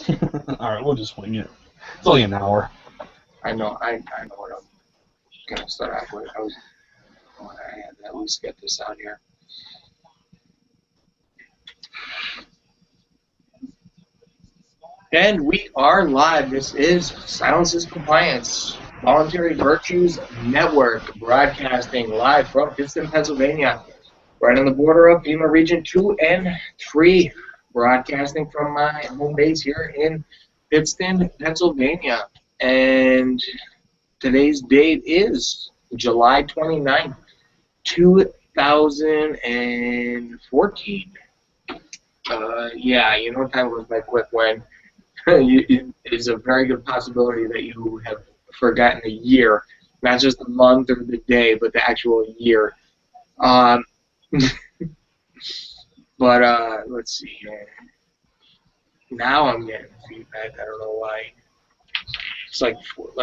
All right, we'll just wing it. It's only an hour. I know what I'm gonna start off with. I had to at least get this out here. And we are live. This is Silence is Compliance, Voluntary Virtues Network, broadcasting live from Pittston, Pennsylvania, right on the border of FEMA Region 2 and 3, broadcasting from my home base here in Pittston, Pennsylvania. And today's date is July 29th, 2014. Yeah, you know, time goes by quick when it is a very good possibility that you have forgotten a year, not just the month or the day, but the actual year. But let's see here. Now I'm getting feedback. I don't know why. It's like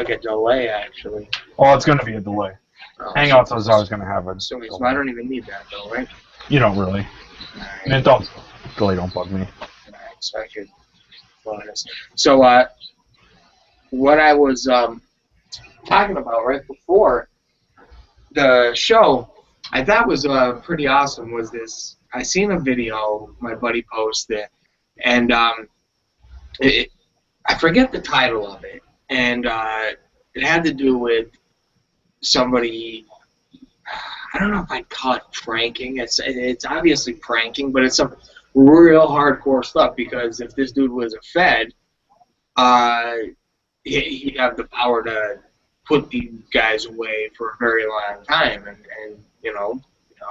a delay, actually. Oh, it's going to be a delay. Oh, Hangouts was always going to have a so delay. I don't even need that, though, right? You don't really. Alright. And don't bug me. Alright, so I should honest. So, what I was talking about right before the show, I thought was pretty awesome, was this. I seen a video my buddy posted, and I forget the title of it, and it had to do with somebody. I don't know if I'd call it pranking. It's obviously pranking, but it's some real hardcore stuff, because if this dude was a Fed, he'd have the power to put these guys away for a very long time, and you know,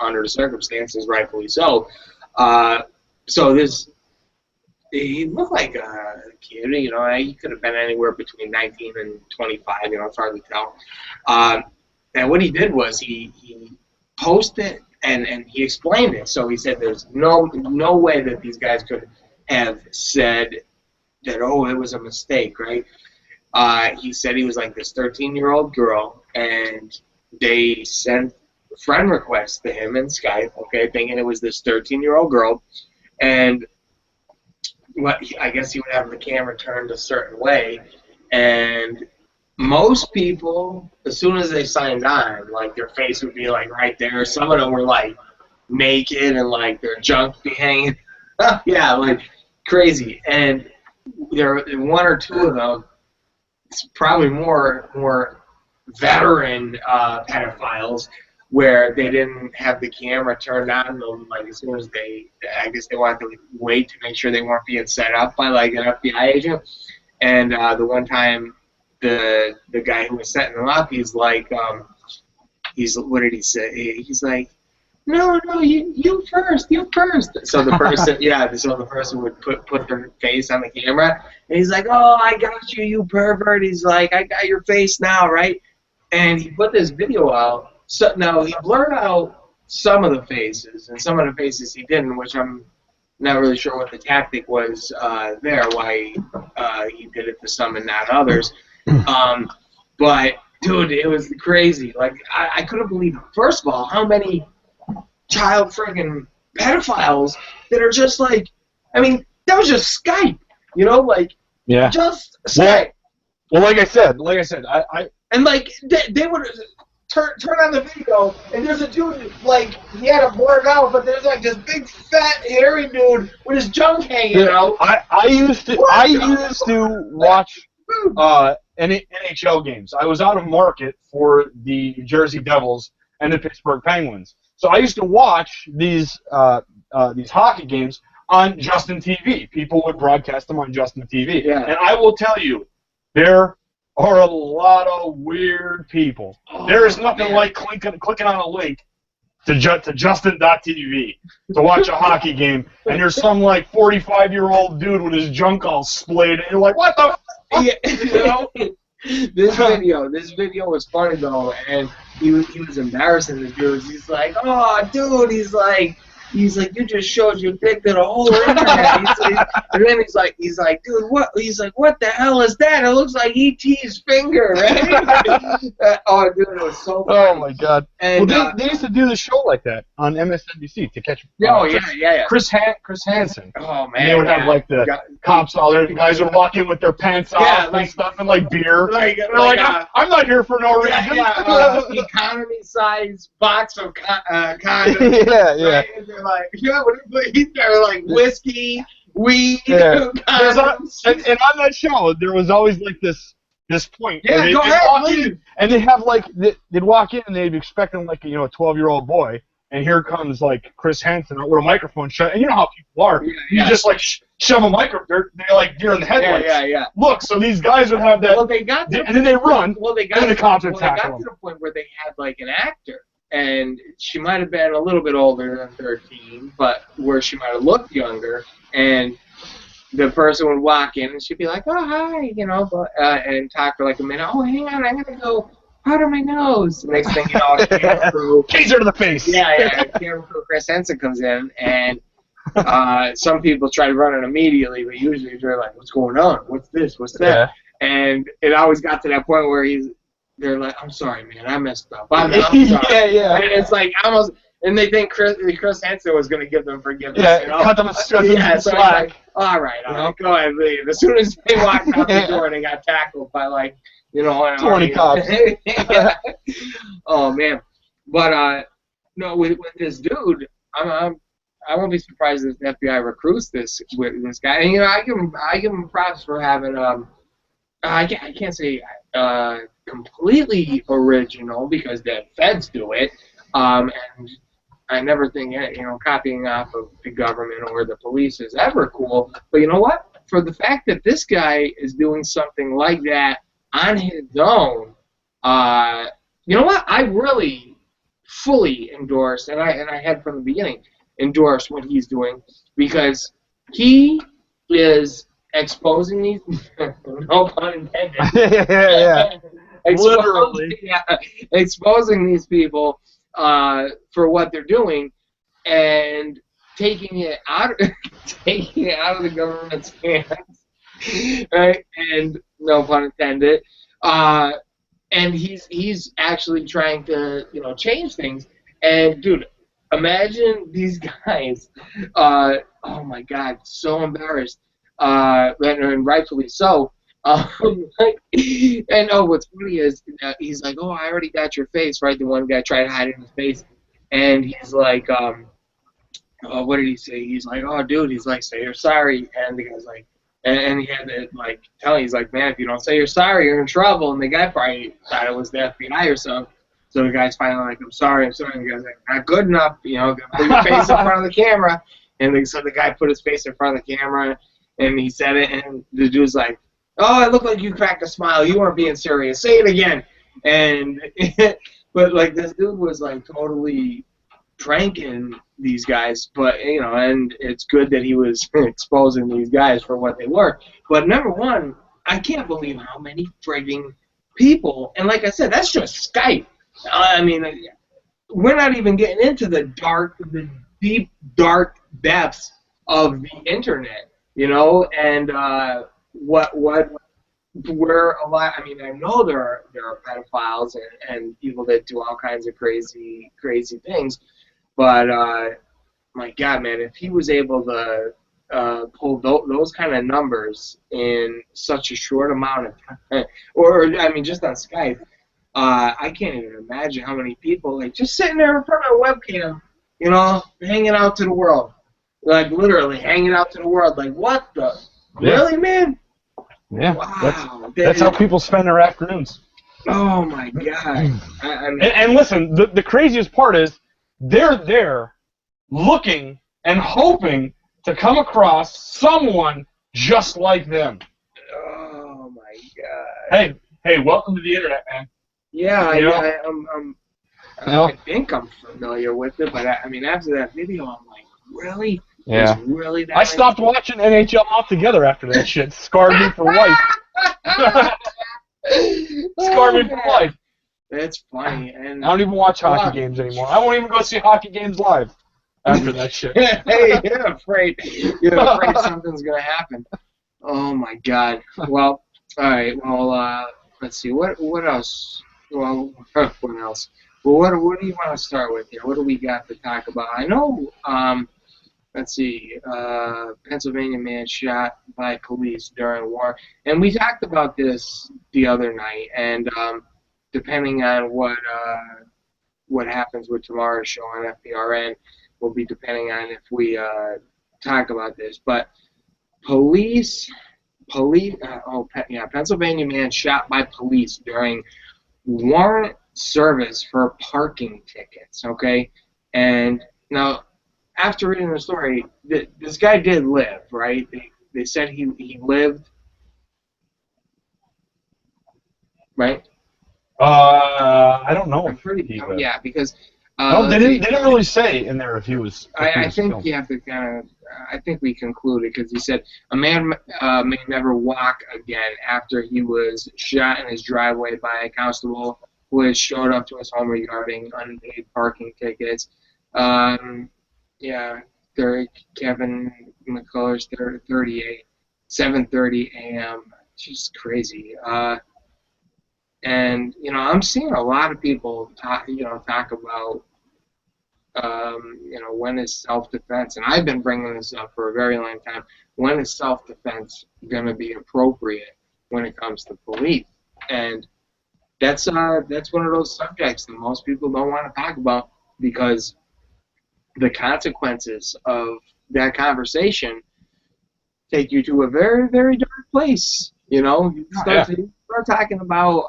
under the circumstances, rightfully so. So this, he looked like a kid, you know, he could have been anywhere between 19 and 25, you know, it's hard to tell. And what he did was he posted and he explained it. So he said there's no way that these guys could have said that, oh, it was a mistake, right? He said he was like this 13-year-old girl, and they sent friend requests to him in Skype, okay, thinking it was this 13-year-old girl, and I guess he would have the camera turned a certain way, and most people, as soon as they signed on, like, their face would be like right there. Some of them were like naked and like their junk be hanging. Yeah, like crazy. And there were one or two of them, it's probably more veteran pedophiles, where they didn't have the camera turned on. Like, as soon as I guess they wanted to wait to make sure they weren't being set up by like an FBI agent. And the one time, the guy who was setting them up, he's like, what did he say? He's like, no, you first. So the person, so the person would put their face on the camera, and he's like, oh, I got you, you pervert. He's like, I got your face now, right? And he put this video out. So now he blurred out some of the faces, and some of the faces he didn't, which I'm not really sure what the tactic was there, why he did it to some and not others. But dude, it was crazy. Like, I couldn't believe, first of all, how many child friggin' pedophiles that are just like, I mean, that was just Skype, you know, like, yeah, just Skype. Well, like I said, I and like they would turn on the video, and there's a dude, like, he had it blurred out, but there's like this big fat hairy dude with his junk hanging out. I used to watch NHL games. I was out of market for the New Jersey Devils and the Pittsburgh Penguins, so I used to watch these hockey games on Justin TV. People would broadcast them on Justin TV, and I will tell you, there are a lot of weird people. There is nothing like clicking on a link to Justin.tv to watch a hockey game, and there's some like 45-year-old dude with his junk all splayed, and you're like, what the fuck? You know? This video was funny though, and he was embarrassing the dudes. He's like, oh, dude, he's like, he's like, you just showed your dick to the whole internet. And then he's like, dude, what? He's like, what the hell is that? It looks like E.T.'s finger, right? Oh, dude, it was so funny. Oh my God! And, well, they used to do the show like that on MSNBC to catch. Yeah. Chris Hansen. Oh man. And they would have like the cops, all their guys would walk in with their pants off and stuff and like beer. I'm not here for no reason. Economy size box of condoms. Yeah. Right? And they're like, they're like whiskey, weed, condoms. And on that show, there was always like this point. Yeah, go ahead, please. And they'd have like they'd walk in and they'd be expecting like a 12-year-old boy, and here comes like Chris Hansen with a microphone shut. And you know how people are. You just like shove a microphone. They're like deer in the headlights. Yeah. Look, so these guys would have that. Well, they got to, and then they run. Well, they got and the cops to, would tackle to the point where they had like an actor. And she might have been a little bit older than 13, but where she might have looked younger. And the person would walk in, and she'd be like, "Oh, hi," and talk for like a minute. "Oh, hang on, I'm gonna go powder my nose." The next thing you know, camera crew, taser to the face. Yeah. Camera crew Chris Henson comes in, and some people try to run it immediately, but usually they're like, "What's going on? What's this? What's that?" Yeah. And it always got to that point where they're like, "I'm sorry, man, I messed up. I'm sorry." Yeah. And it's like almost, and they think Chris Hansen was going to give them forgiveness. Yeah, cut them a slack. So like, all right, go ahead, leave. As soon as they walked out the door, they got tackled by like, 20 cops. Oh man, but no, with this dude, I won't be surprised if the FBI recruits this guy. And I give him props for having I can't say completely original because the feds do it, and I never think copying off of the government or the police is ever cool. But you know what? For the fact that this guy is doing something like that on his own, you know what? I really fully endorse, and I had from the beginning endorsed what he's doing, because he is exposing these no pun intended. Yeah. Literally. Exposing these people for what they're doing and taking it out of the government's hands, right? And no pun intended. And he's actually trying to change things. And dude, imagine these guys. Oh my God, so embarrassed. And rightfully so. And what's funny is he's like, "Oh, I already got your face," right? The one guy tried to hide in his face, and he's like, what did he say? He's like, "Oh, dude," he's like, "say you're sorry," and the guy's like, and he had to like tell him, he's like, "Man, if you don't say you're sorry, you're in trouble." And the guy probably thought it was the FBI or something. So the guy's finally like, I'm sorry. And the guy's like, "Not good enough, put your face in front of the camera." And so the guy put his face in front of the camera, and he said it, and the dude's like, "Oh, it looked like you cracked a smile. You weren't being serious. Say it again." And but like this dude was like totally pranking these guys, but and it's good that he was exposing these guys for what they were. But number one, I can't believe how many frigging people, and like I said, that's just Skype. I mean, we're not even getting into the deep, dark depths of the internet, and where a lot. I mean, I know there are pedophiles and people that do all kinds of crazy things, but my God, man, if he was able to pull those kind of numbers in such a short amount of time, or I mean, just on Skype, I can't even imagine how many people like just sitting there in front of a webcam, hanging out to the world, like literally hanging out to the world, like what the really, man? Yeah, wow, that's how people spend their afternoons. Oh my God! And listen, the craziest part is they're there looking and hoping to come across someone just like them. Oh my God! Hey, welcome to the internet, man. Yeah, I think I'm familiar with it, but I mean, after that video, I'm like, really? Yeah. Really that I stopped watching NHL altogether after that shit. Scarred me for life. Scarred me for life. That's funny. And I don't even watch hockey games anymore. I won't even go see hockey games live. after that shit. Hey, you're afraid something's gonna happen. Oh my God. Well, all right. Well, let's see. What else? Well, what else? Well, what do you want to start with here? What do we got to talk about? I know. Let's see. Pennsylvania man shot by police during war, and we talked about this the other night. And depending on what happens with tomorrow's show on FBRN, will be depending on if we talk about this. But Pennsylvania man shot by police during warrant service for parking tickets. Okay, and now after reading the story, this guy did live, right? They said he lived, right? I don't know. I'm pretty yeah, because no, they didn't really say in there if he was. I think killed. You have to kind of. I think we concluded because he said a man may never walk again after he was shot in his driveway by a constable who had showed up to his home regarding unpaid parking tickets. Yeah, Kevin McCullers, 38, 7:30 a.m. Just crazy. And I'm seeing a lot of people talk about when is self-defense, and I've been bringing this up for a very long time. When is self-defense going to be appropriate when it comes to police? And that's one of those subjects that most people don't want to talk about because the consequences of that conversation take you to a very, very dark place. You start talking about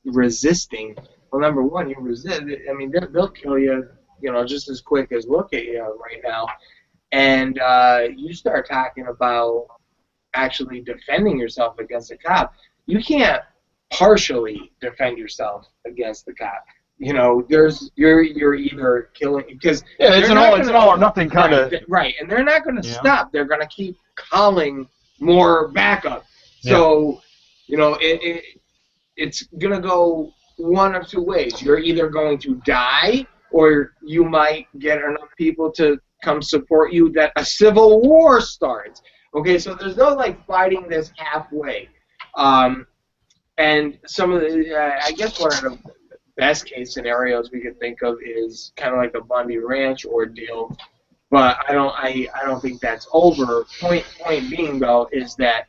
resisting. Well, number one, you resist. I mean, they'll kill you, just as quick as look at you right now. And you start talking about actually defending yourself against a cop. You can't partially defend yourself against the cop. You're either killing because it's an all or nothing kind of right, and they're not going to stop. They're going to keep calling more backup. So, it's going to go one of two ways. You're either going to die, or you might get enough people to come support you that a civil war starts. Okay, so there's no fighting this halfway. And some of the, I guess one of the best case scenarios we could think of is kind of like the Bundy Ranch ordeal, but I don't think that's over. Point being though is that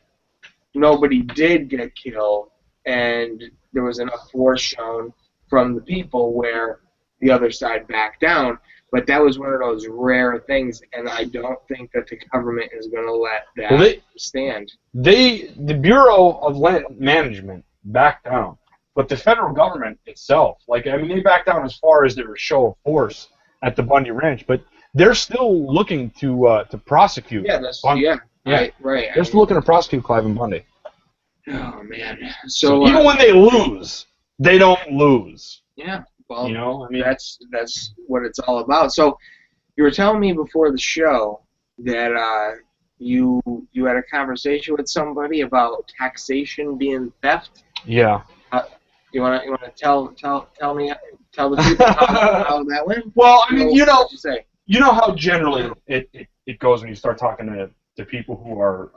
nobody did get killed, and there was enough force shown from the people where the other side backed down. But that was one of those rare things, and I don't think that the government is going to let that stand. The Bureau of Land Management backed down. But the federal government itself, they backed down as far as their show of force at the Bundy Ranch, but they're still looking to prosecute. Yeah, right. They're still looking to prosecute Clive and Bundy. Oh man! So even when they lose, they don't lose. Yeah, well, that's what it's all about. So you were telling me before the show that you had a conversation with somebody about taxation being theft. Yeah. You want to tell the people how that went? Well, I mean, you know how generally it goes when you start talking to people who are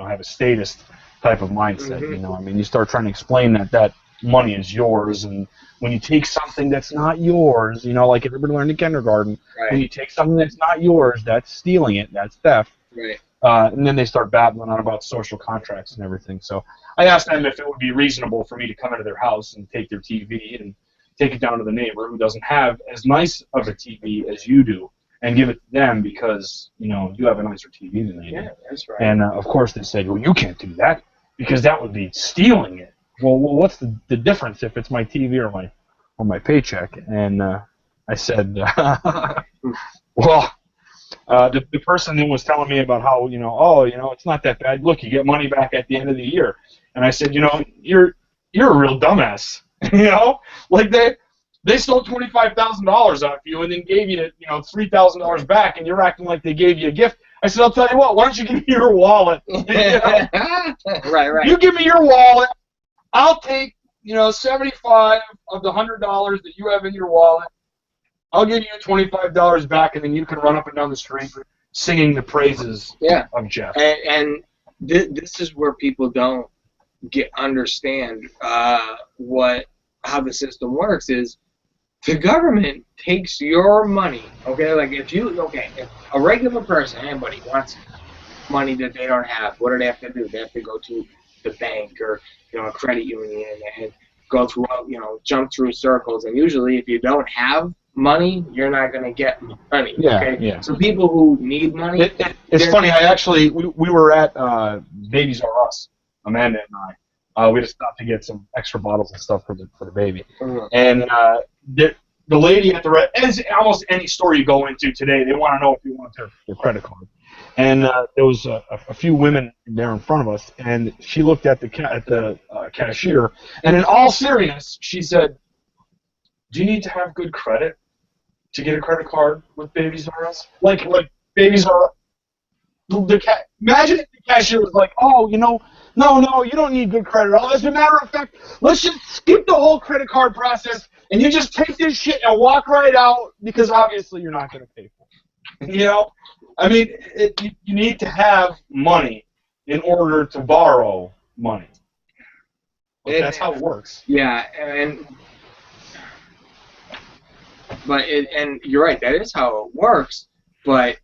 have a statist type of mindset. Mm-hmm. I mean, you start trying to explain that money is yours, and when you take something that's not yours, like everybody learned in kindergarten, right. When you take something that's not yours, that's stealing it, that's theft. Right. And then they start babbling on about social contracts and everything. So I asked them if it would be reasonable for me to come into their house and take their TV and take it down to the neighbor who doesn't have as nice of a TV as you do and give it to them because, you have a nicer TV than they do. Yeah, that's right. And, of course, they said, well, you can't do that because that would be stealing it. Well, what's the difference if it's my TV or my paycheck? And I said, well... the person who was telling me about how, it's not that bad. Look, you get money back at the end of the year. And I said, you're a real dumbass. They stole $25,000 off you and then gave you, $3,000 back, and you're acting like they gave you a gift. I said, I'll tell you what, why don't you give me your wallet? Right. You give me your wallet. I'll take, 75 of the $100 that you have in your wallet. I'll give you $25 back, and then you can run up and down the street singing the praises of Jeff. And this is where people don't understand how the system works. Is the government takes your money, okay? Like if a regular person, anybody wants money that they don't have, what do they have to do? They have to go to the bank or a credit union and go through jump through circles. And usually, if you don't have money, you're not going to get money. Okay? So people who need money, it's funny. We were at Babies R Us, Amanda and I. We just stopped to get some extra bottles and stuff for the baby. And the lady at as almost any store you go into today, they want to know if you want their credit card. And there was a few women there in front of us, and she looked at the cashier, and in all seriousness, she said, "Do you need to have good credit to get a credit card with Babies R Us? Like Babies R Us." Imagine if the cashier was like, "Oh, no, you don't need good credit at all. As a matter of fact, let's just skip the whole credit card process, and you just take this shit and walk right out because obviously you're not going to pay for it." I mean, you need to have money in order to borrow money. That's how it works. Yeah, and you're right. That is how it works. But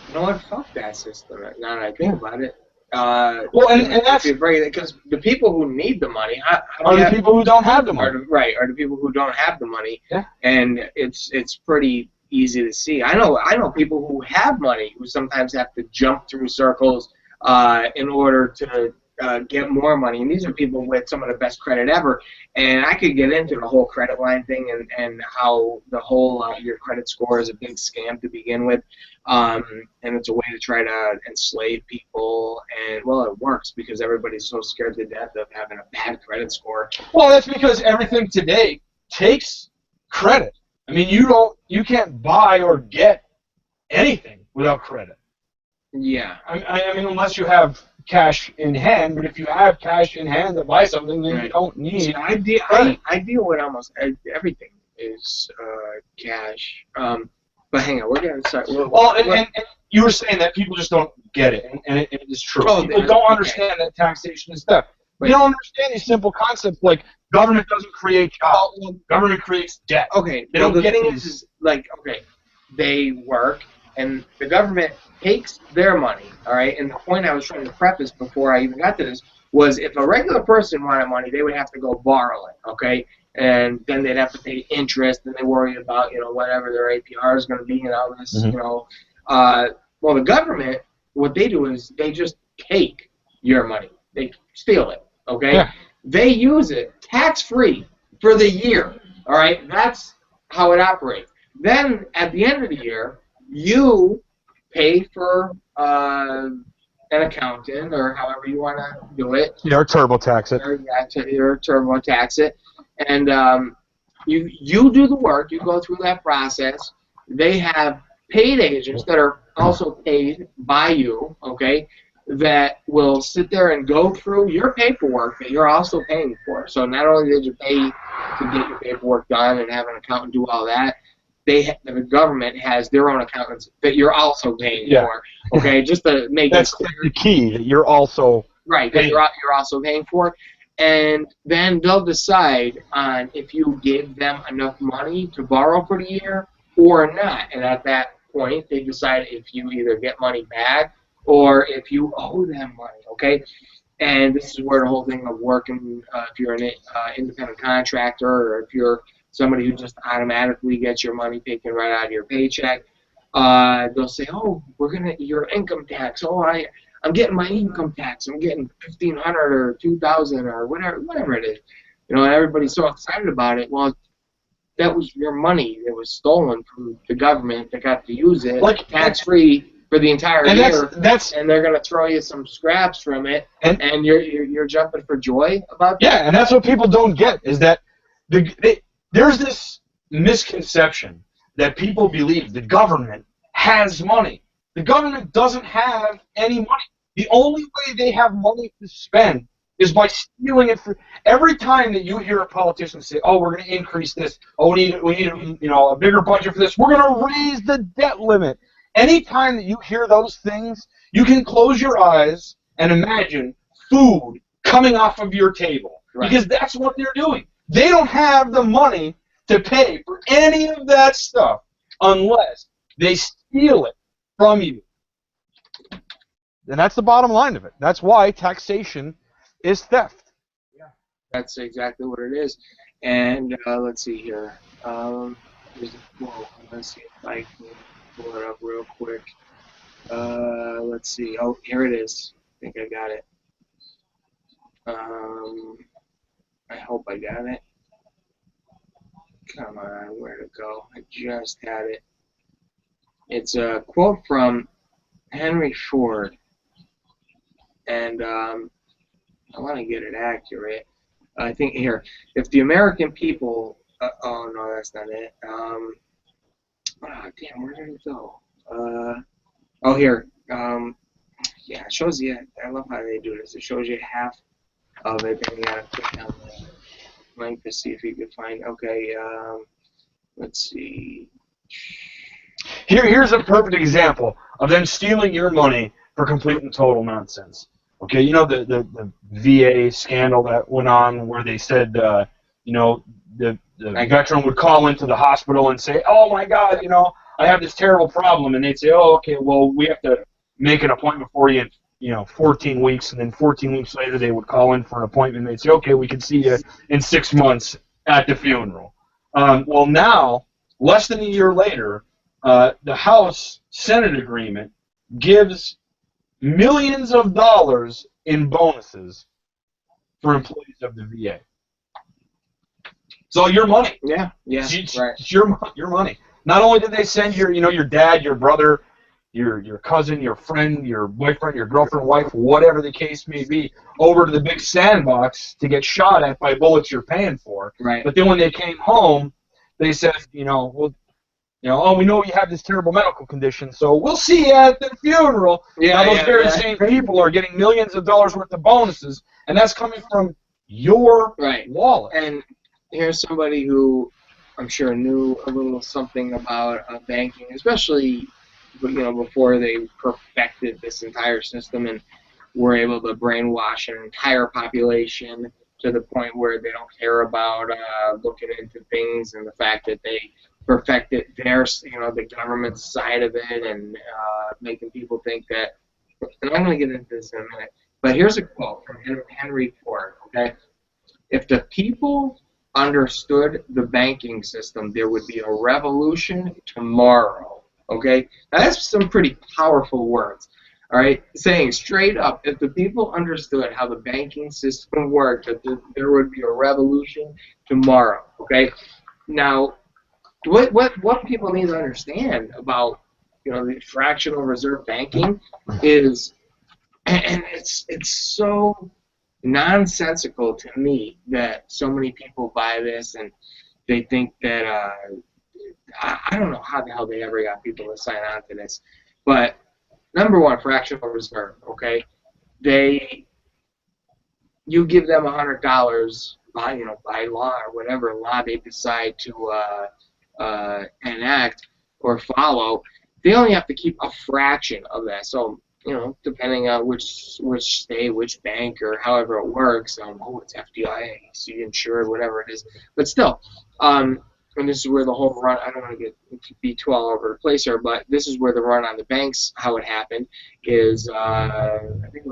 you know what? Fuck that system. Now that I think about it. And that's because the people who need the money are the people who don't have the money. Are the people who don't have the money. Yeah. And it's pretty easy to see. I know people who have money who sometimes have to jump through circles in order to get more money. And these are people with some of the best credit ever. And I could get into the whole credit line thing and how the whole your credit score is a big scam to begin with. And it's a way to try to enslave people. And, well, it works because everybody's so scared to death of having a bad credit score. Well, that's because everything today takes credit. I mean, you can't buy or get anything without credit. Yeah. I mean, unless you have cash in hand, but if you have cash in hand to buy something, then you don't need. I deal with almost everything is cash. But hang on, we're going to start. And you were saying that people just don't get it, and it is true. People don't understand that taxation is theft. They don't understand these simple concepts like government doesn't create jobs. Government creates debt. Okay, they don't get thing is they work, and the government takes their money, all right? And the point I was trying to preface before I even got to this was if a regular person wanted money, they would have to go borrow it, okay? And then they'd have to pay interest, and they worry about, whatever their APR is going to be and all this, Well, the government, what they do is they just take your money. They steal it, okay? Yeah. They use it tax-free for the year, all right? That's how it operates. Then, at the end of the year, you pay for an accountant or however you want to do it. Or TurboTax it. Or TurboTax it. And you do the work. You go through that process. They have paid agents that are also paid by you, okay, that will sit there and go through your paperwork that you're also paying for. So not only did you pay to get your paperwork done and have an accountant do all that, the government has their own accountants that you're also paying for. Okay, just to make that's it clear. the key that you're also right. That you're also paying for, and then they'll decide on if you give them enough money to borrow for the year or not. And at that point, they decide if you either get money back or if you owe them money. Okay. And this is where the whole thing of working, if you're an independent contractor or if you're somebody who just automatically gets your money taken right out of your paycheck, they'll say, "Oh, your income tax. Oh, I'm getting my income tax. I'm getting $1,500 or $2,000 or whatever it is." And everybody's so excited about it. Well, that was your money that was stolen from the government that got to use it tax-free for the entire year. And they're gonna throw you some scraps from it, and you're jumping for joy about that. Yeah, and that's what people don't get is that there's this misconception that people believe the government has money. The government doesn't have any money. The only way they have money to spend is by stealing it. Every time that you hear a politician say, "Oh, we're going to increase this. Oh, we need a bigger budget for this. We're going to raise the debt limit." Anytime that you hear those things, you can close your eyes and imagine food coming off of your table, because that's what they're doing. They don't have the money to pay for any of that stuff unless they steal it from you. And that's the bottom line of it. That's why taxation is theft. Yeah, that's exactly what it is. And let's see here. There's a quote. Let's see if I can pull it up real quick. Let's see. Oh, here it is. I think I got it. I hope I got it. Come on, where'd it go? I just had it. It's a quote from Henry Ford. And I want to get it accurate. I think here, if the American people, oh no, that's not it. Oh damn, where did it go? Oh here, yeah, it shows you. I love how they do this. It shows you half of it, then you gotta click on the link to see if you can find. Okay, let's see. Here's a perfect example of them stealing your money for complete and total nonsense. Okay, you know the VA scandal that went on where they said, the veteran would call into the hospital and say, "Oh my God, I have this terrible problem," and they'd say, "Oh, okay, well we have to make an appointment for you in 14 weeks," and then 14 weeks later they would call in for an appointment and they'd say, "Okay, we can see you in 6 months at the funeral." Well, now, less than a year later, the House Senate agreement gives millions of dollars in bonuses for employees of the VA. It's all your money. Yeah, right. It's your money. Not only did they send your dad, your brother, your cousin, your friend, your boyfriend, your girlfriend, wife, whatever the case may be, over to the big sandbox to get shot at by bullets you're paying for. Right. But then when they came home, they said, oh, we know you have this terrible medical condition, so we'll see you at the funeral. Now those very same people are getting millions of dollars worth of bonuses, and that's coming from your wallet. And here's somebody who I'm sure knew a little something about banking, especially before they perfected this entire system and were able to brainwash an entire population to the point where they don't care about looking into things and the fact that they perfected their, the government side of it and making people think that, and I'm going to get into this in a minute, but here's a quote from Henry Ford, okay? If the people understood the banking system, there would be a revolution tomorrow, okay? Now that's some pretty powerful words, all right? Saying straight up, if the people understood how the banking system worked, that there would be a revolution tomorrow, okay? Now, what people need to understand about the fractional reserve banking is, and it's so nonsensical to me that so many people buy this and they think that I don't know how the hell they ever got people to sign on to this, but number one, fractional reserve, okay? You give them $100 by law or whatever law they decide to enact or follow, they only have to keep a fraction of that. So, depending on which state, which bank, or however it works, it's FDIC insured, whatever it is. But still, and this is where the whole run, I don't want to be too all over the place here, but this is where the run on the banks, how it happened, is, I think it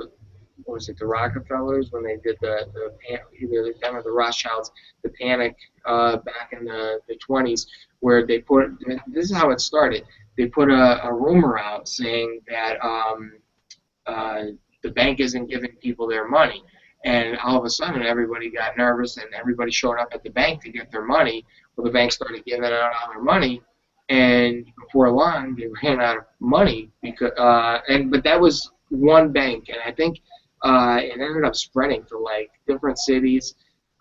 was it the Rockefellers when they did either them or the Rothschilds, the panic back in the 20s, where they put, this is how it started, they put a rumor out saying that the bank isn't giving people their money, and all of a sudden everybody got nervous and everybody showed up at the bank to get their money. Well, the bank started giving out all their money, and before long they ran out of money because but that was one bank, and I think it ended up spreading to like different cities,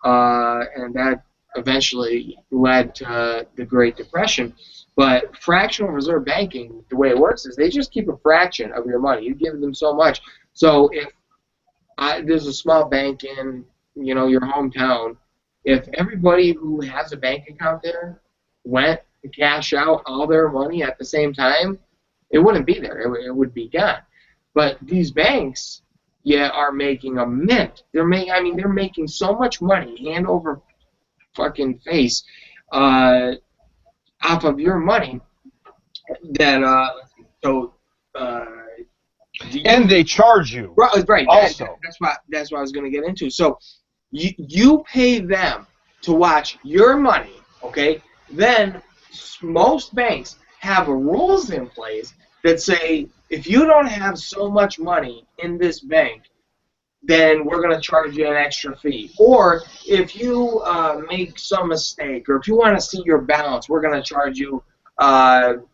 and that eventually led to the Great Depression. But fractional reserve banking, the way it works is they just keep a fraction of your money. You give them so much. So if there's a small bank in, your hometown. If everybody who has a bank account there went to cash out all their money at the same time, it wouldn't be there. It would be gone. But these banks, are making a mint. They're making so much money, hand over fucking face, off of your money that and they charge you. Right. Also, that's what I was going to get into. So you pay them to watch your money, okay? Then most banks have rules in place that say if you don't have so much money in this bank, then we're going to charge you an extra fee. Or if you make some mistake, or if you want to see your balance, we're going to charge you $2,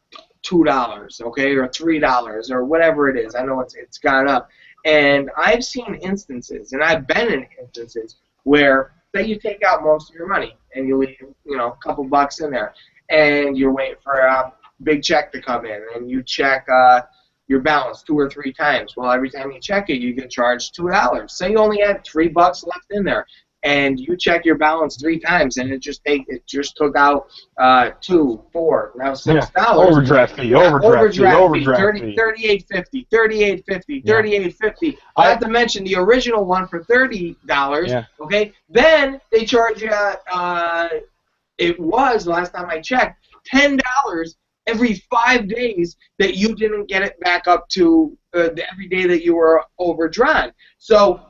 okay, or $3, or whatever it is. I know it's gone up. And I've seen instances, and I've been in instances where, say you take out most of your money, and you leave, a couple bucks in there, and you're waiting for a big check to come in, and you check your balance 2 or 3 times. Well, every time you check it, you get charged $2. Say you only had $3 left in there, and you check your balance 3 times, and it just took out $2, $4, now $6. Overdraft fee, overdraft fee, $38.50, $38.50. Not to mention the original one for $30. Yeah. Okay, then they charge you. It was last time I checked $10 every 5 days that you didn't get it back up to every day that you were overdrawn. So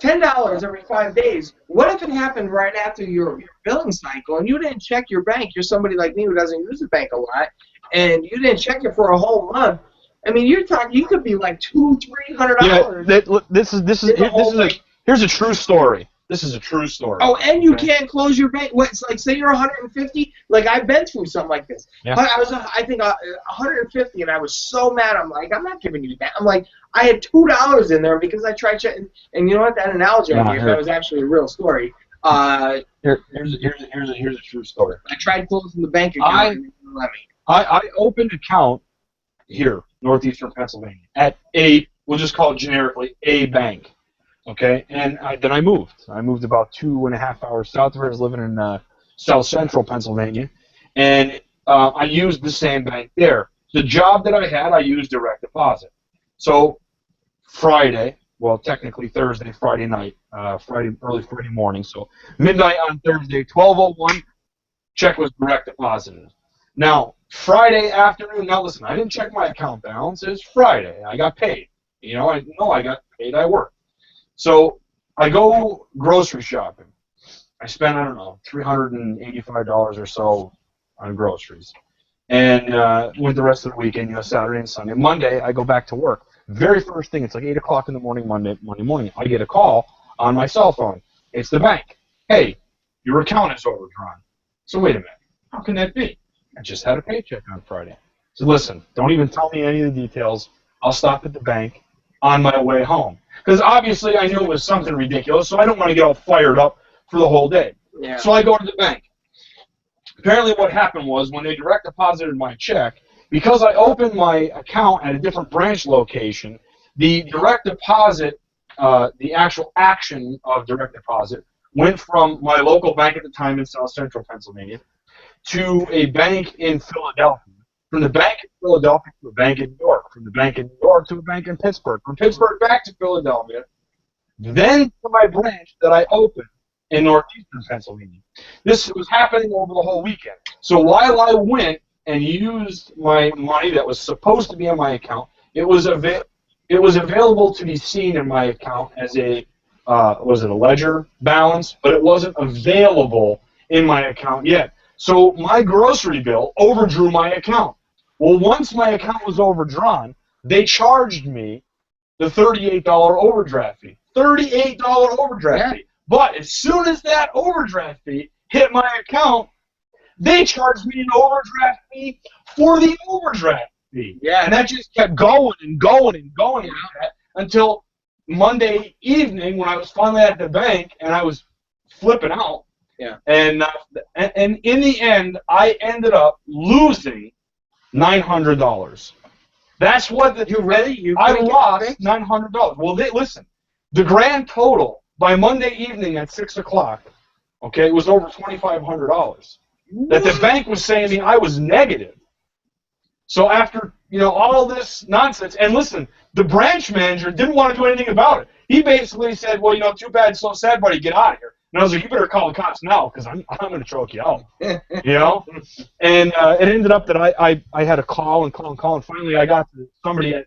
$10 every 5 days. What if it happened right after your billing cycle and you didn't check your bank? You're somebody like me who doesn't use the bank a lot, and you didn't check it for a whole month. I mean, you're talking. You could be like $200-$300. Yeah, here's a true story. This is a true story. Oh, and you can't close your bank. It's like, say you're 150. Like, I've been through something like this. Yeah. I think 150, and I was so mad. I'm like, I'm not giving you that. I'm like, I had $2 in there because I tried checking. And you know what? That analogy I gave, that was actually a real story. Here's a true story. I tried closing the bank account, and they didn't let me. I opened an account here, northeastern Pennsylvania, at we'll just call it generically, a bank. Okay, and then I moved. I moved about 2.5 hours south of here. I was living in south central Pennsylvania, and I used the same bank there. The job that I had, I used direct deposit. So Friday, well, technically Thursday, Friday night, early Friday morning, so midnight on Thursday, 12:01, check was direct deposited. Now, Friday afternoon, now listen, I didn't check my account balance. It was Friday. I got paid. I got paid. I worked. So I go grocery shopping. I spent, I don't know, $385 or so on groceries. And went the rest of the weekend, Saturday and Sunday. Monday, I go back to work. Very first thing, it's like 8 o'clock in the morning, Monday morning, I get a call on my cell phone. It's the bank. Hey, your account is overdrawn. So wait a minute. How can that be? I just had a paycheck on Friday. So listen, don't even tell me any of the details. I'll stop at the bank on my way home. Because obviously I knew it was something ridiculous, so I don't want to get all fired up for the whole day. Yeah. So I go to the bank. Apparently what happened was when they direct deposited my check, because I opened my account at a different branch location, the direct deposit, the actual action of direct deposit, went from my local bank at the time in South Central Pennsylvania to a bank in Philadelphia. From the bank in Philadelphia to a bank in New York. From the bank in New York to a bank in Pittsburgh. From Pittsburgh back to Philadelphia. Then to my branch that I opened in northeastern Pennsylvania. This was happening over the whole weekend. So while I went and used my money that was supposed to be in my account, it was available to be seen in my account as a ledger balance, but it wasn't available in my account yet. So my grocery bill overdrew my account. Well, once my account was overdrawn, they charged me the $38 overdraft fee. $38 overdraft fee. But as soon as that overdraft fee hit my account, they charged me an overdraft fee for the overdraft fee. Yeah. And that just kept going and going and going like that until Monday evening when I was finally at the bank and I was flipping out. Yeah. And in the end, I ended up losing $900. That's what I lost $900. Well, listen. The grand total by Monday evening at 6 o'clock, okay, was over $2,500. That the bank was saying to me I was negative. So after, all this nonsense, and listen, the branch manager didn't want to do anything about it. He basically said, well, too bad, so sad, buddy, get out of here. And I was like, you better call the cops now, because I'm going to choke you out, And it ended up that I had a call, and finally I got to somebody at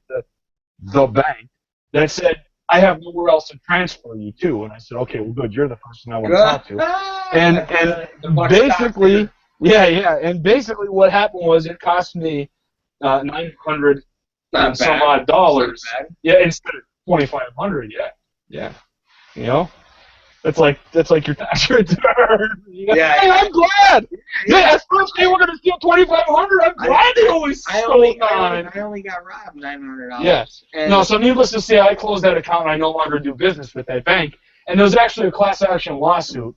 the bank that said, I have nowhere else to transfer you to. And I said, okay, well, good, you're the person I want to talk to. And basically, and basically what happened was it cost me $900 and some odd dollars. Yeah, instead of $2,500. Yeah. That's like your tax return. Yeah. Hey, I'm glad. Yeah, at first they were going to steal $2,500. I'm glad they always stole mine. I only got robbed $900. Yes. No, so needless to say, I closed that account and I no longer do business with that bank. And there was actually a class action lawsuit.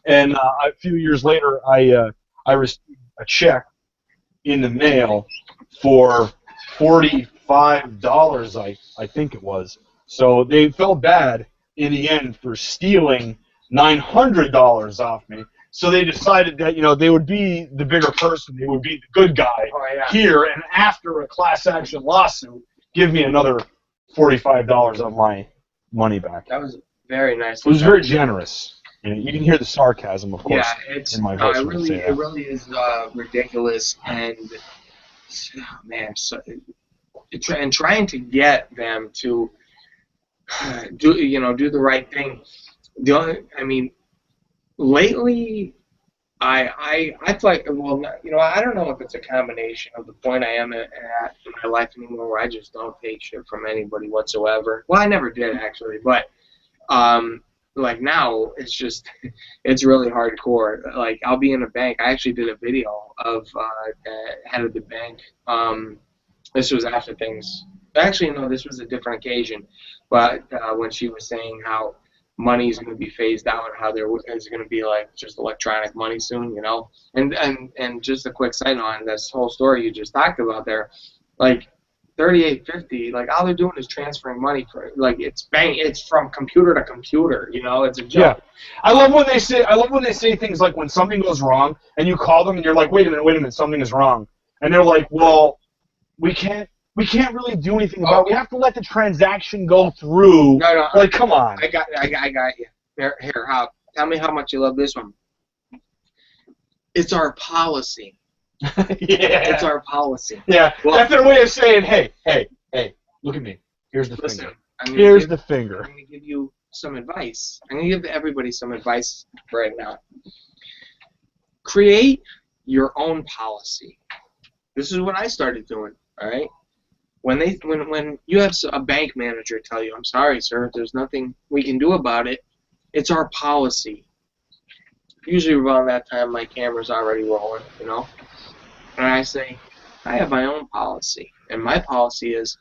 And a few years later, I received a check in the mail for $45, I think it was. So they felt bad in the end for stealing $900 off me. So they decided that, they would be the bigger person, they would be the good guy here, and after a class action lawsuit, give me another $45 of my money back. That was very nice. It was very generous. You can hear the sarcasm, of course, in my voice. It really is ridiculous, and man, and trying to get them to do the right thing. Lately, I feel like, I don't know if it's a combination of the point I am at in my life anymore, where I just don't take shit from anybody whatsoever. Well, I never did actually, but like now, it's really hardcore. Like, I'll be in a bank. I actually did a video of the head of the bank. This was after things. Actually, no, this was a different occasion. But when she was saying how money is going to be phased out and how there is going to be like just electronic money soon, And just a quick side note on this whole story you just talked about there, like 3850, like all they're doing is transferring money for, like, it's from computer to computer, it's a joke. Yeah. I love when they say things like when something goes wrong and you call them and you're like, wait a minute, something is wrong. And they're like, well, we can't really do anything about it. We have to let the transaction go through. No. Like, come on. I got you. Here, tell me how much you love this one. It's our policy. Yeah. It's our policy. Yeah. Well, that's their way of saying, hey, look at me. Here's the finger. Here's the finger. I'm going to give you some advice. I'm going to give everybody some advice right now. Create your own policy. This is what I started doing, all right? When you have a bank manager tell you, I'm sorry, sir, there's nothing we can do about it, it's our policy. Usually around that time, my camera's already rolling, And I say, I have my own policy. And my policy is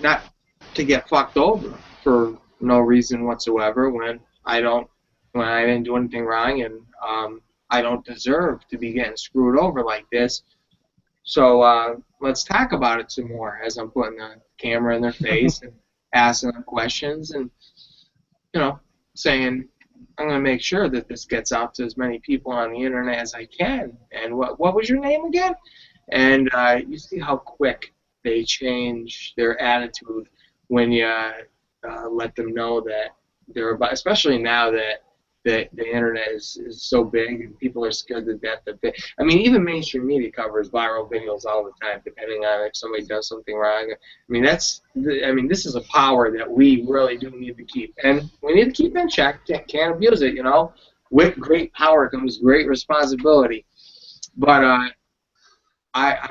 not to get fucked over for no reason whatsoever when I didn't do anything wrong, and I don't deserve to be getting screwed over like this. So let's talk about it some more, as I'm putting the camera in their face and asking them questions and, saying, I'm going to make sure that this gets out to as many people on the internet as I can. And what was your name again? And you see how quick they change their attitude when you let them know that they're about, especially now that the internet is so big and people are scared to death that even mainstream media covers viral videos all the time, depending on if somebody does something wrong. This is a power that we really do need to keep, and we need to keep in check. Can't abuse it, With great power comes great responsibility. But I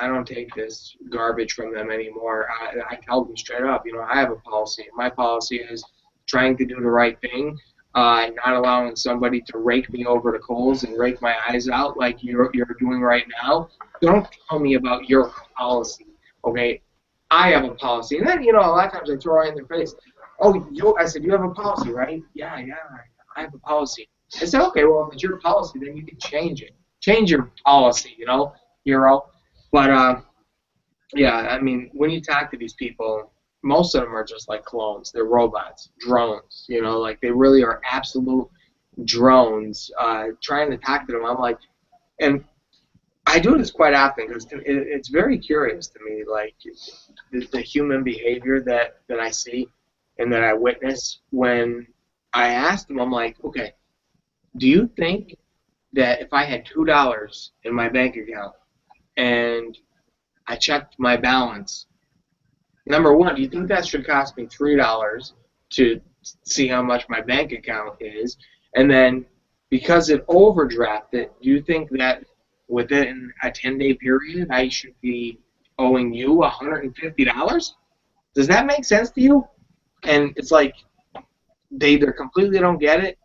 don't take this garbage from them anymore. I tell them straight up, I have a policy. My policy is trying to do the right thing, not allowing somebody to rake me over the coals and rake my eyes out like you're doing right now. Don't tell me about your policy, okay? I have a policy. And then, a lot of times I throw it in their face. I said, you have a policy, right? Yeah, I have a policy. I said, okay, well, if it's your policy, then you can change it. Change your policy, hero. But, when you talk to these people, most of them are just like clones. They're robots, drones. Like they really are absolute drones. Trying to talk to them, I'm like, and I do this quite often because it's very curious to me, like the human behavior that I see and that I witness when I ask them. I'm like, okay, do you think that if I had $2 in my bank account and I checked my balance, number one, do you think that should cost me $3 to see how much my bank account is? And then because it overdrafted, do you think that within a 10-day period I should be owing you $150? Does that make sense to you? And it's like they either completely don't get it.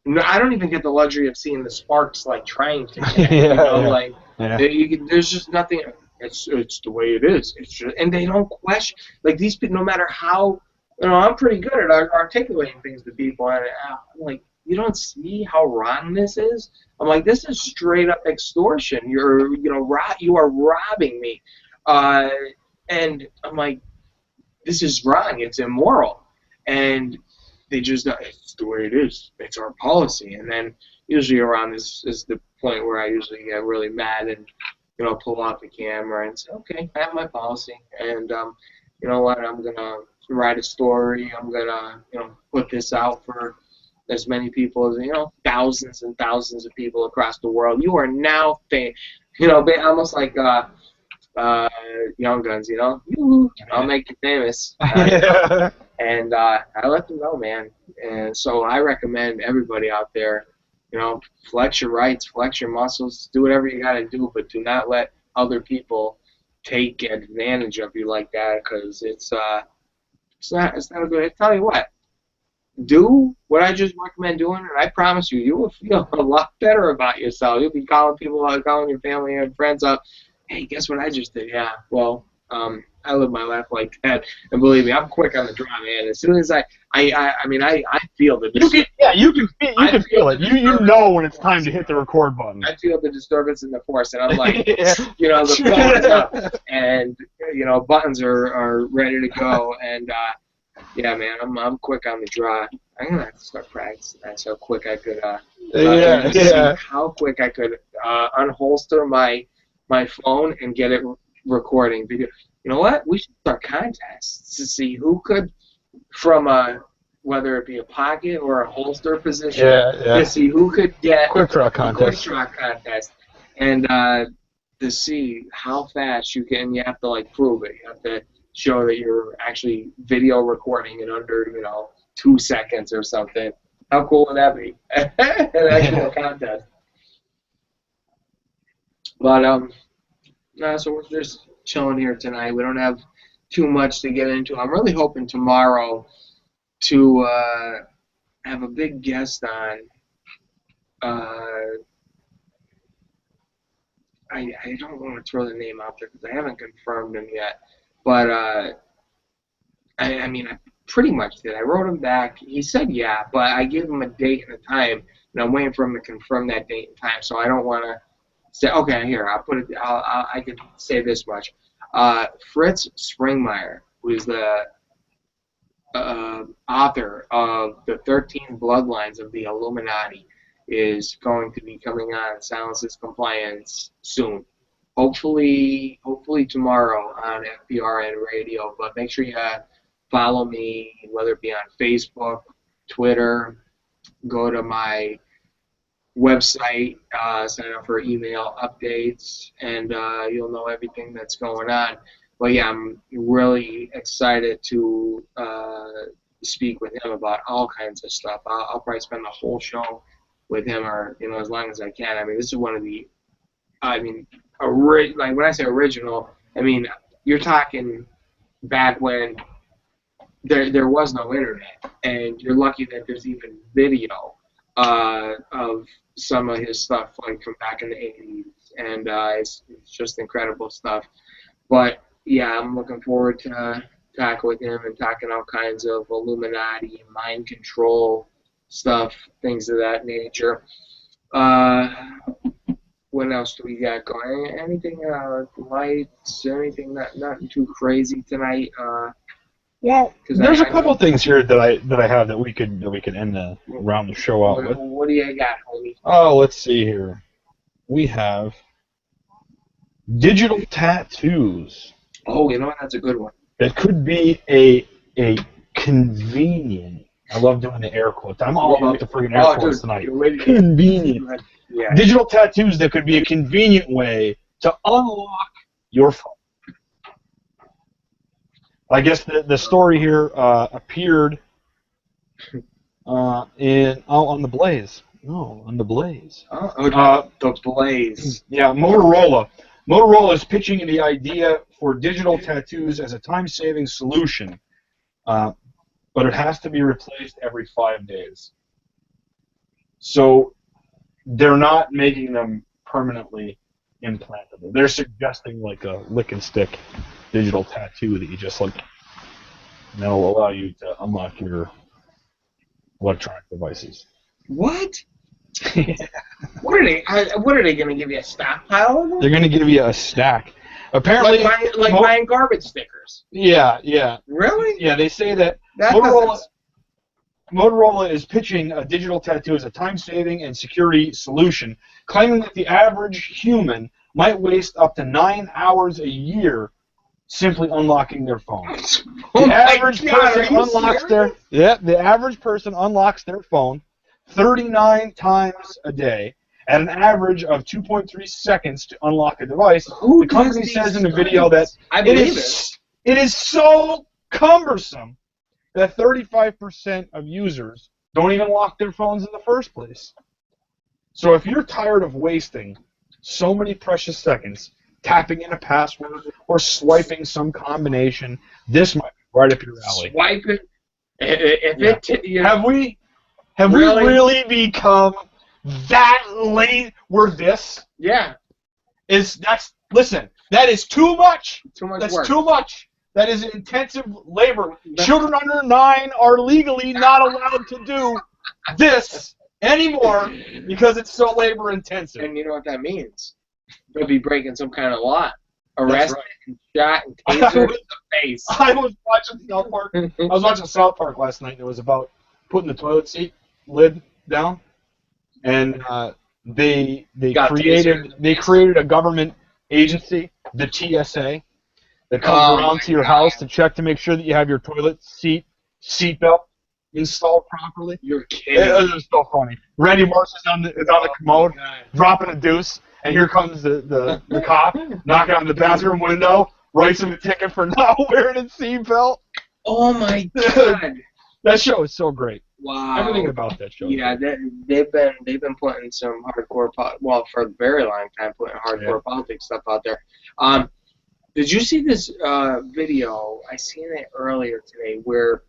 No, I don't even get the luxury of seeing the sparks like trying to connect. Like there's just nothing. It's the way it is. It's just, and they don't question. Like these people, no matter how, I'm pretty good at articulating things to people, and I'm like, you don't see how wrong this is. I'm like, this is straight up extortion. You are robbing me, and I'm like, this is wrong. It's immoral, and they just, it's the way it is. It's our policy. And then usually around this is the point where I usually get really mad and, pull out the camera and say, okay, I have my policy. And, you know what, I'm going to write a story. I'm going to, put this out for as many people as, thousands and thousands of people across the world. You are now famous. Almost like Young Guns, I'll make you famous. And I let them know, man. And so I recommend everybody out there, flex your rights, flex your muscles, do whatever you got to do, but do not let other people take advantage of you like that, because it's not a good. I tell you what, do what I just recommend doing, and I promise you will feel a lot better about yourself. You'll be calling people out, calling your family and friends up. Hey, guess what I just did? Yeah, well, I live my life like that, and believe me, I'm quick on the draw, man. As soon as I feel the disturbance. You can feel it. You know when it's time to hit the record button. I feel the disturbance in the force, and I'm like, the phone is up, and buttons are ready to go, and yeah, man, I'm quick on the draw. I'm gonna have to start practicing. That's how quick I could. How quick I could unholster my phone and get it recording video. You know what? We should start contests to see who could, from whether it be a pocket or a holster position, to see who could get quick draw contest. And to see how fast you can. You have to like prove it. You have to show that you're actually video recording in under 2 seconds or something. How cool would that be? An actual contest. But so we're just chilling here tonight. We don't have too much to get into. I'm really hoping tomorrow to have a big guest on. I don't want to throw the name out there because I haven't confirmed him yet. But I mean, I pretty much did. I wrote him back. He said yeah, but I gave him a date and a time, and I'm waiting for him to confirm that date and time. So I don't want to say, okay, here, I'll put it. I can say this much. Fritz Springmeier, who is the author of the 13 Bloodlines of the Illuminati, is going to be coming on Silences Compliance soon. Hopefully tomorrow on FBRN Radio. But make sure you follow me, whether it be on Facebook, Twitter. Go to my website, sign up for email updates, and you'll know everything that's going on. But yeah, I'm really excited to speak with him about all kinds of stuff. I'll probably spend the whole show with him, or as long as I can. I mean, this is one of the, like when I say original, I mean you're talking back when there was no internet, and you're lucky that there's even video of some of his stuff, like from back in the 80s, and it's just incredible stuff. But yeah, I'm looking forward to talking with him and talking all kinds of Illuminati, mind control stuff, things of that nature. What else do we got going? Anything lights? Anything nothing too crazy tonight? Well, there's a couple things here that I have that we could end round the show out with. What do you got, homie? Oh, let's see here. We have digital tattoos. Oh, you know what? That's a good one. That could be a convenient. I love doing the air quotes. I'm all about the friggin' air quotes tonight. Convenient. Yeah. Digital tattoos that could be a convenient way to unlock your phone. I guess the story here appeared on the Blaze. No, on the Blaze. The Blaze. Yeah, Motorola. Motorola is pitching the idea for digital tattoos as a time-saving solution, but it has to be replaced every 5 days. So they're not making them permanently implantable. They're suggesting like a lick and stick digital tattoo that you just like, and that'll allow you to unlock your electronic devices. What? What are they going to give you, a stockpile of them? They're going to give you a stack. Apparently, like buying garbage stickers. Yeah. Really? Yeah, they say that Motorola is pitching a digital tattoo as a time-saving and security solution, claiming that the average human might waste up to 9 hours a year simply unlocking their phone. The average person unlocks their phone 39 times a day at an average of 2.3 seconds to unlock a device. The company says in the video that it is so cumbersome that 35% of users don't even lock their phones in the first place. So if you're tired of wasting so many precious seconds tapping in a password or swiping some combination, this might be right up your alley. Swiping? Have we really become that late? We're this? Yeah. Listen, that is too much. That's work. Too much. That is intensive labor. Children under 9 are legally not allowed to do this anymore because it's so labor intensive. And you know what that means? They'll be breaking some kind of law. Arrested and shot and tasered in the face. I was watching South Park. I was watching South Park last night, and it was about putting the toilet seat lid down, and they created a government agency, the TSA, that comes around to your house to check to make sure that you have your toilet seatbelt installed properly. You're kidding. It was so funny. Randy Marsh is on the commode, dropping a deuce, and here comes the cop knocking on the bathroom window, writes him a ticket for not wearing a seatbelt. Oh my God! That show is so great. Wow. Everything about that show. Yeah, they've been putting some hardcore for a very long time, putting hardcore politics stuff out there. Did you see this video? I seen it earlier today where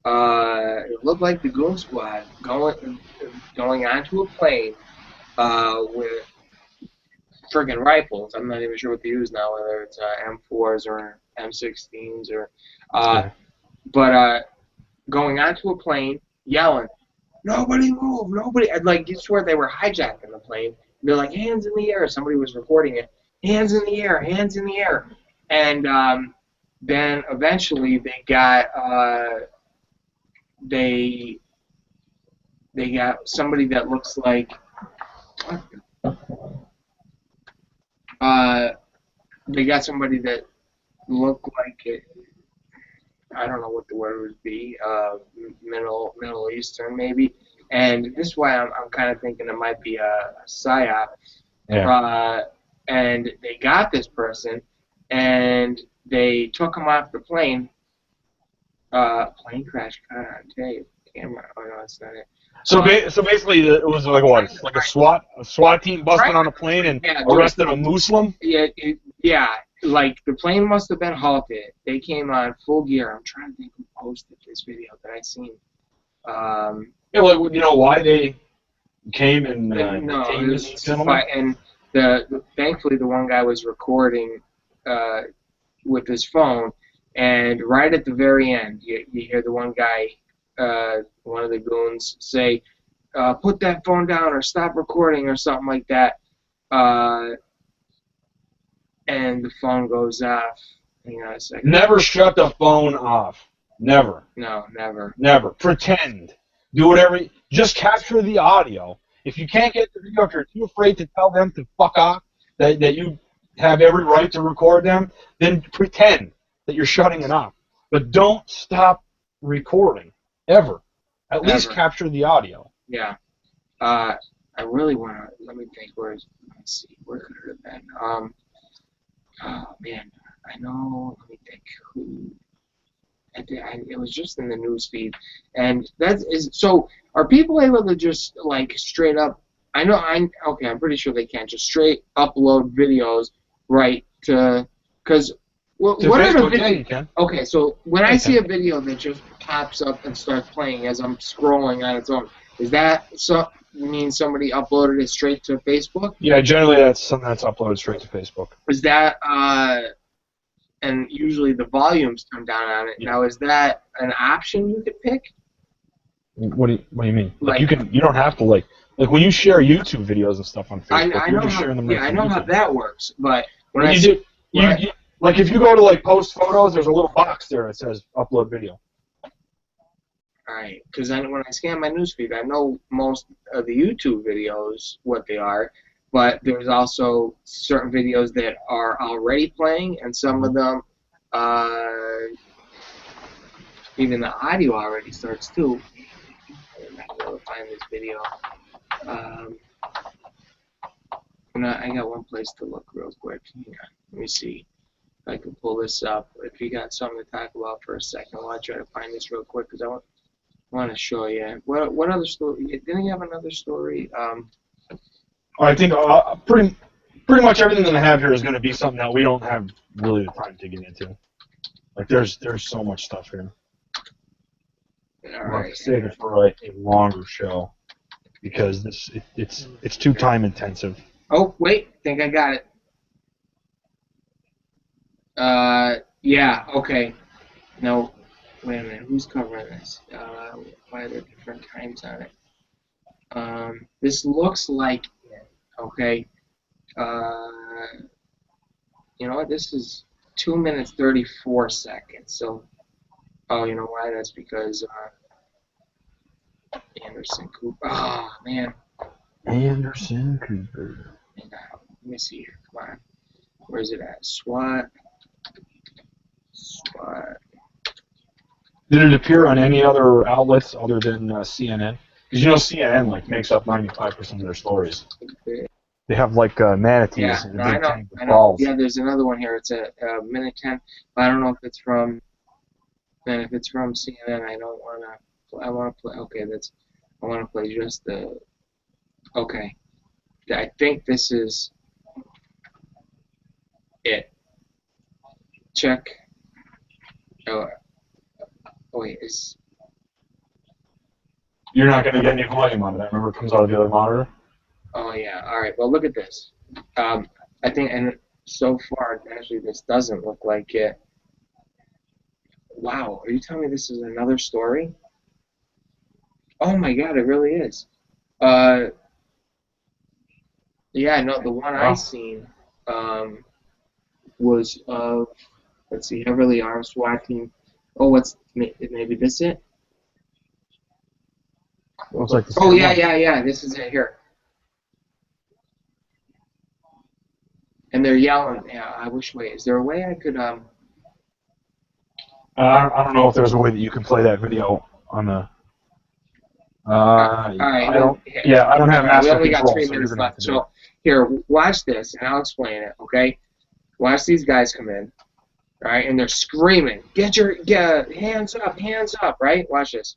it looked like the Goon Squad going onto a plane with friggin' rifles. I'm not even sure what they use now, whether it's M4s or M16s or, but going onto a plane, yelling, "Nobody move! Nobody!" I'd like, you swear they were hijacking the plane. They're like, "Hands in the air!" Somebody was recording it. Hands in the air! Hands in the air! And then eventually they got they got somebody that looks like they got somebody that looked like it. I don't know what the word would be. Middle Eastern maybe. And this is why I'm kind of thinking it might be a psyop. Yeah. And they got this person, and they took him off the plane. Plane crash caught on tape. Camera. Oh no, that's not it. So basically, it was like what? Like a SWAT team busting on a plane and arrested a Muslim. Yeah. Like the plane must have been halted. They came on full gear. I'm trying to think who posted this video that I seen. Yeah, well, you know why they came and detained this gentleman? And thankfully the one guy was recording with his phone, and right at the very end, you hear the one guy, one of the goons, say, "Put that phone down" or "Stop recording" or something like that. And the phone goes off. Hang on a second. Never shut the phone off. Never. No, never. Never. Pretend. Do whatever. Just capture the audio. If you can't get the video, if you're too afraid to tell them to fuck off, that you have every right to record them, then pretend that you're shutting it off. But don't stop recording. Ever. At least capture the audio. Yeah. I really want to, let me think, let's see, where could it have been? Oh, man, I know, let me think, who, it was just in the news feed, and so, are people able to just, like, straight up, I'm pretty sure they can't just straight upload videos right to, because, whatever video, you can. Okay, so, when I see a video that just pops up and starts playing as I'm scrolling on its own, is that mean somebody uploaded it straight to Facebook? Yeah, generally that's something that's uploaded straight to Facebook. Is that, and usually the volumes come down on it. Yeah. Now, is that an option you could pick? What do you mean? Like you don't have to like when you share YouTube videos and stuff on Facebook, you're just sharing them. Yeah, I know how that works, but when like if you go to like post photos, there's a little box there that says upload video. Alright, because when I scan my newsfeed, I know most of the YouTube videos, what they are, but there's also certain videos that are already playing, and some of them, even the audio already starts too. I'm not able to find this video. I got one place to look real quick. Hang on, let me see if I can pull this up. If you got something to talk about for a second, I'll try to find this real quick, because I want to show you. What other story? Didn't you have another story? I think pretty much everything that I have here is going to be something that we don't have really the time to get into. Like there's so much stuff here. All right. Save it for like a longer show because it's too time intensive. Oh wait, I think I got it. Yeah. Okay. No. Wait a minute, who's covering this? Why are there different times on it? This looks like it, okay? You know what, this is 2 minutes 34 seconds, so, oh, you know why? That's because, Anderson Cooper, oh, man. Anderson Cooper. Let me see here, come on. Where's it at? SWAT. Did it appear on any other outlets other than CNN? Because you know CNN like makes up 95% of their stories. They have like manatees and big tank with balls. Yeah, there's another one here. It's a minute 10. But I don't know if it's from. And if it's from CNN, I don't want to. I want to play. Okay, I want to play just the. Okay, I think this is it. Check. Oh wait, You're not going to get any volume on that. Remember, it comes out of the other monitor. Oh yeah. All right. Well, look at this. I think, and so far, actually, this doesn't look like it. Wow. Are you telling me this is another story? Oh my God, it really is. Yeah. No, the one I seen was let's see, heavily armed SWAT team. Oh, maybe this it? Looks like oh yeah. This is it here. And they're yelling. Yeah, I wish. Wait, is there a way I could I don't know if there's a way that you can play that video on the. All right. I don't. Yeah, I don't have master control. We only got 3 minutes left. So here, watch this, and I'll explain it. Okay. Watch these guys come in. Right, and they're screaming, get hands up, right? Watch this.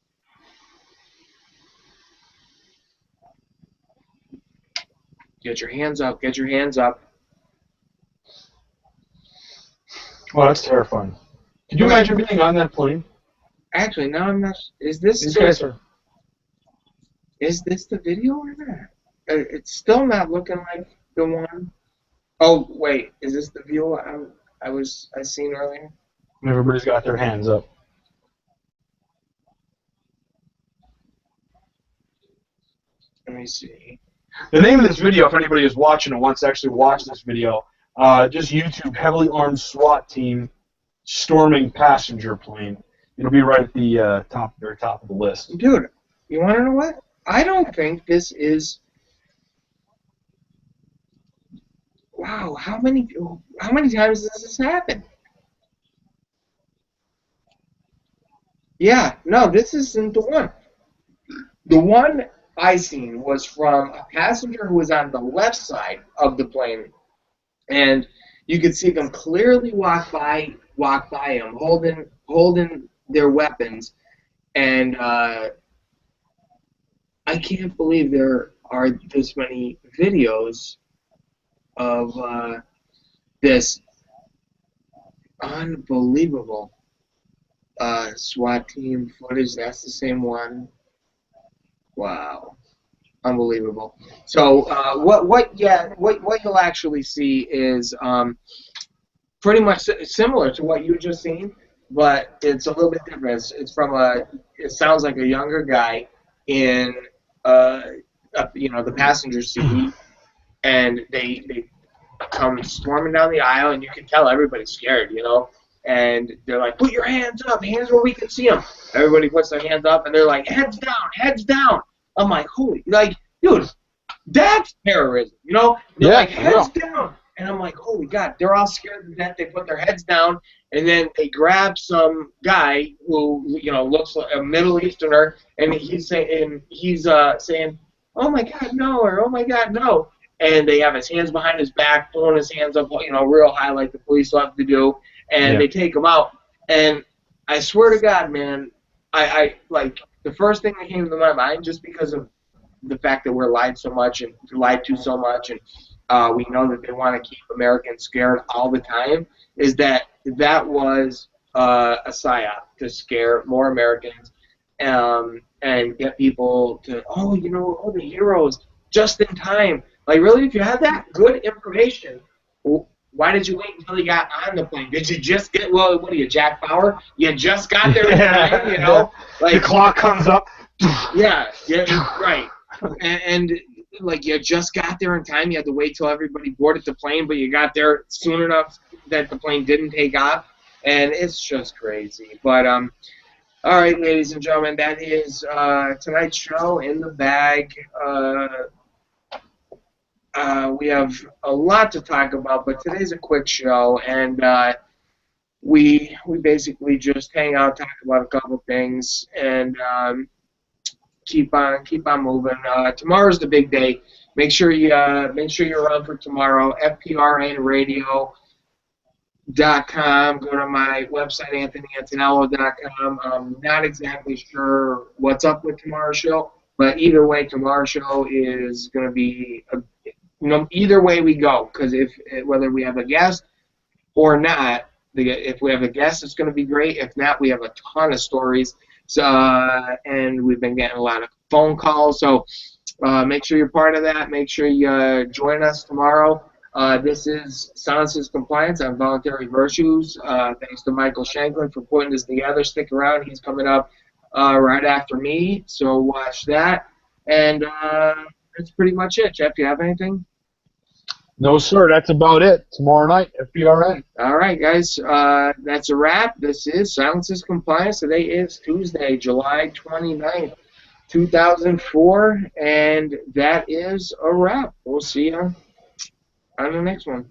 Get your hands up, get your hands up. Well, that's terrifying. Can you imagine being on that plane? Actually, no, I'm not. Is this These guys are. Is this the video or not? It's still not looking like the one. Oh wait, is this the view I seen earlier? Everybody's got their hands up. Let me see. The name of this video, if anybody is watching and wants to actually watch this video, just YouTube heavily armed SWAT team storming passenger plane. It'll be right at the very top of the list. Dude, you want to know what? I don't think this is. Wow, how many times does this happen? Yeah, no, this isn't the one. The one I seen was from a passenger who was on the left side of the plane, and you could see them clearly walk by him, holding their weapons, and I can't believe there are this many videos of this unbelievable SWAT team footage. That's the same one. Wow, unbelievable. So what you'll actually see is pretty much similar to what you just seen, but it's a little bit different. It's from it sounds like a younger guy in the passenger seat, and they come storming down the aisle, and you can tell everybody's scared, and they're like, put your hands up, hands where we can see them. Everybody puts their hands up, and they're like, heads down, heads down. I'm like, dude, that's terrorism, They're like, heads down. And I'm like, holy God, they're all scared to death. They put their heads down, and then they grab some guy who, looks like a Middle Easterner, and he's saying, oh my God, no, or oh my God, no. And they have his hands behind his back, pulling his hands up, real high like the police love to do, and they take him out. And I swear to God, man, I the first thing that came to my mind, just because of the fact that we're lied to so much, and we know that they want to keep Americans scared all the time, is that was a psyop to scare more Americans and get people to, the heroes, just in time. Like, really, if you had that good information, why did you wait until you got on the plane? Did you just get, what are you, Jack Bauer? You just got there in time, Like, the clock comes up. Yeah, right. And like, you just got there in time. You had to wait till everybody boarded the plane, but you got there soon enough that the plane didn't take off, and it's just crazy. But all right, ladies and gentlemen, that is tonight's show in the bag. We have a lot to talk about, but today's a quick show, and we basically just hang out, talk about a couple things, and keep on moving. Tomorrow's the big day. Make sure you're around for tomorrow. FPRNradio.com. Go to my website, AnthonyAntonello.com. I'm not exactly sure what's up with tomorrow's show, but either way, tomorrow's show is going to be either way we go, because whether we have a guest or not, if we have a guest, it's going to be great. If not, we have a ton of stories. So, and we've been getting a lot of phone calls. So make sure you're part of that. Make sure you join us tomorrow. This is Silences Compliance on Voluntary Virtues. Thanks to Michael Shanklin for putting this together. Stick around. He's coming up right after me. So watch that. And that's pretty much it. Jeff, you have anything? No, sir. That's about it. Tomorrow night, FPRN. All right, guys. That's a wrap. This is Silences Compliance. Today is Tuesday, July 29th, 2004. And that is a wrap. We'll see you on the next one.